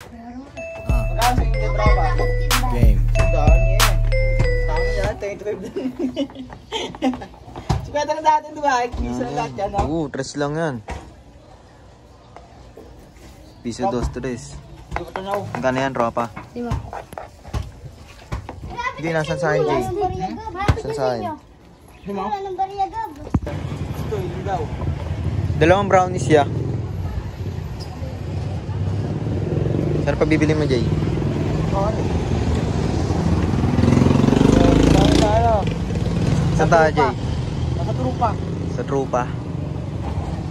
Magkano sa inyo tropa? Game. Daan niya eh. Tama niya, 25 din. Sukata na natin diba? Kisa na lahat yan, no? Oo, 3 lang yan. Piso 2, 3. Hindi ko tanaw. Magkano yan, tropa? 5. Hindi, nasan sa akin, Jay? Nasan sa akin? Wala nang bariya, Gab. Ito, hindi daw. 2 brownies ya. Saan pa bibili mo, Jay? Saan tayo, Jay? Nasa trupa. Sa trupa.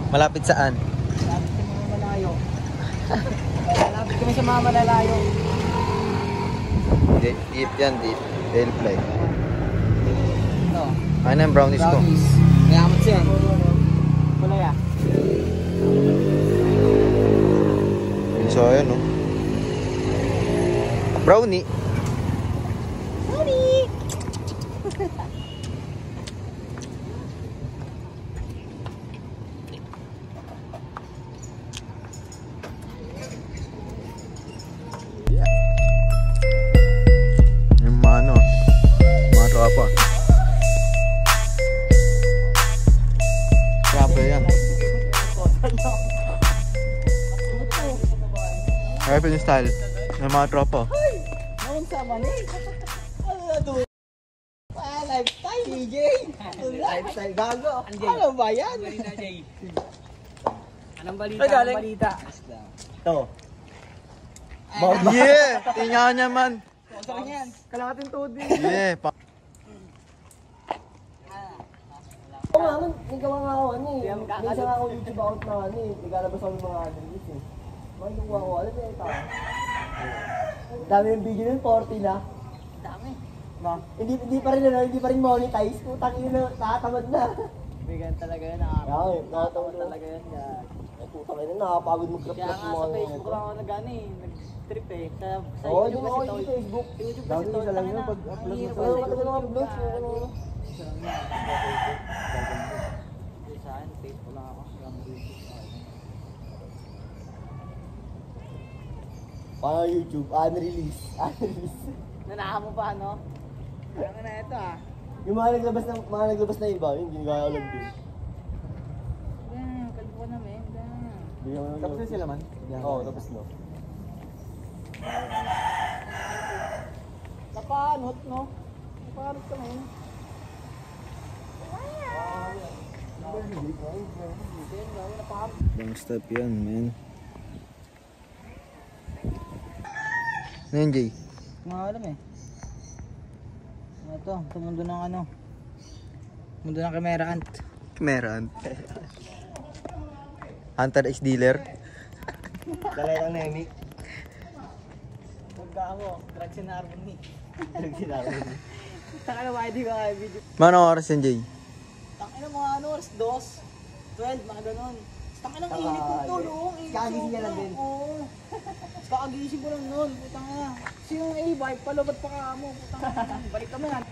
Malapit saan? Malapit sa mga malayo. Malapit kami sa mga malalayo. Deep yan, deep. Tail fly. Ito. Ano yung brownies ko? Mayamat siya. Wala ya. So, ayan, no? Brownie. Brownie! Yung mga ano, mga tropa. Tropa yan. Rifle yung style. Yung mga tropa. Noon sama ni. Lifestyle, DJ. Lifestyle gago. Ano ba yan? Anong balita? Anong balita? Ito. Yeah! Tingnan niya man. Saan yan? Kalahating tudi. Yeah. Oo nga, nagawa nga ako ano eh. May isa nga ako YouTube account na ano eh. Naglalabas ako ng mga release eh. Mga nakuha ko, alam mo yung tao. Dami yung video nun, 40 na. Dami. Hindi pa rin monetize. Putang ina na, nakatamad na. Bigan talaga yan. Nakatamad talaga yan. Putang ina, nakapagod mag-craft Kaya nga sa Facebook lang ako nag-ano eh. Nag-trip eh. Sa Oo, YouTube yung ako kasi yung to. Facebook. YouTube kasi Dami to. isa lang yun pag-upload mo sa Hirap matagal ng upload. Sa akin, Facebook lang ako. Paano YouTube? Unrelease. Nanaka mo pa ano? Ano na ito ah. Yung mga naglabas na iba, yun, ginagaya ko lang din. Kalbo na men. Tapos na sila man? Oo, tapos na. Napanot no? Napanot ka men. Long step yan, man. Ano yun, Jay? Mga alam eh. Ito, mundo ng ano. Mundo ng camera ant. Meron. Hunter X dealer. Dalay lang na Emi. Pagka ako, drugs in harmony. Nagsinaro. Taka na mga di ko kaya video. Manong oras yun, Jay? Taka na mga ano, 2, 12, mga ganon. Taka na mainit ng tulong. Kakagising niya lang din. Oo. Kakagising ko lang nun. Putang na. Kasi yung A-Vibe, palubat pa ka mo. Putang na. Balik kami yan.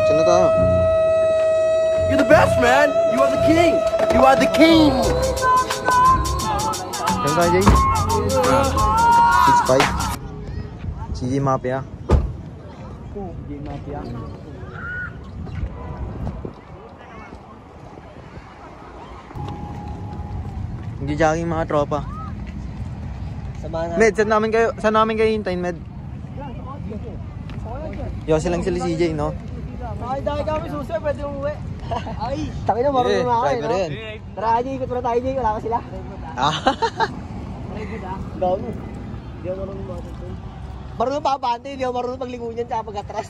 Saan na tayo? You're the best, man! You are the king! You are the king! Saan tayo, Jay? 6'5". CJ Mafia. Game Mafia. Hindi jogging mga tropa. Samahan na. Med, saan namin kayo hintayin, Med? Yose lang sila CJ, no? Dahil kami susi, pwede umuwi. Ay! Taki na, marunong na ako eh, driver no? yan. Tara, Jay, ikot muna tayo, Jay. Wala ka sila. Ah. Dami. Hindi ako marunong makatapon. Marunong papante, hindi ako marunong paglingo niyan tsaka pag-atras.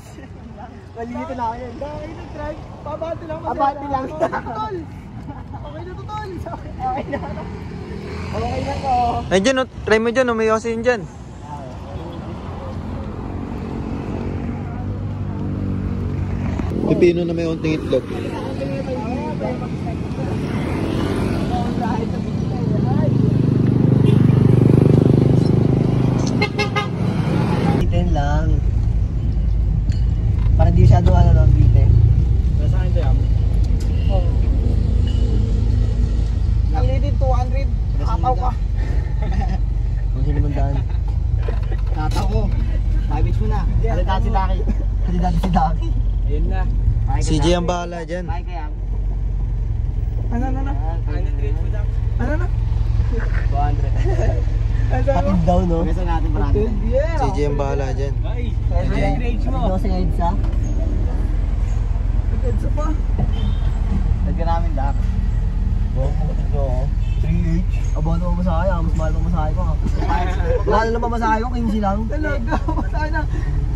Malilito na ako yan. Dahil nag-drive, pabati lang. Abante lang. Okay na tol. Okay na tol. Okay na. Okay na to. Ay, dyan, oh. Try mo dyan, oh. May Yose yun dyan. Pipino na may unting itlog. Dahil Tataw ka. Kung sino man daan. Tataw ko. Private mo na. Ano dati si Daki? Hindi dati si Daki. Ayun na. CJ ang bahala dyan. Bye kaya. Ano? Ano na? 200. Patid daw, no? Gusto natin marami. CJ ang bahala dyan. Grades mo. Ito si Edsa. Edsa pa. Lagyan namin dak. Oo. 3H. Abono mo masahe, mas mahal pa masahe ko. Mahal na pa masahe ko, 15 lang. Talaga. Sana.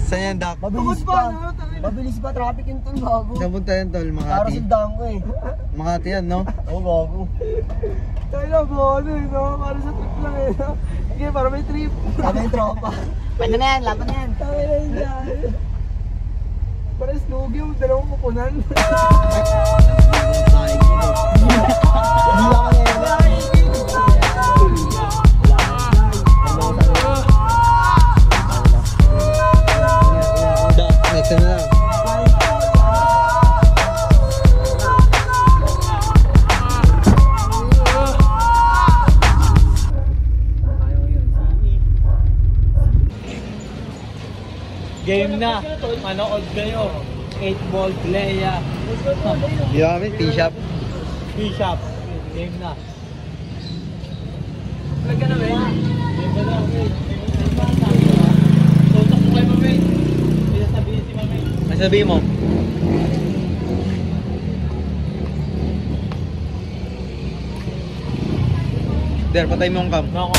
Saan yan, Doc? Mabilis pa. Mabilis pa, traffic yung tol, bago. Saan punta yan, tol? Makati. Carousel daan ko eh. Makati yan, no? Oo, bago. Tayo bono eh, no? Para sa trip lang eh, no? Sige, para may trip. Sabi yung tropa. Pwede na yan, laban na yan. Tayo na yun yan. Para slugi yung dalawang kukunan. Hindi lang ka na Doc, next time na lang. Game na. Manood kayo. 8 ball playa. Di ba kami? P-shop. P-shop. Game na. Talaga na, men. Game na lang, men. Tutok mo kay Mamay. Hindi sabihin si Mamay. Ano sabihin mo? Der, patay mo yung cam. Nako.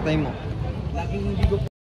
Patay mo. Laging hindi ko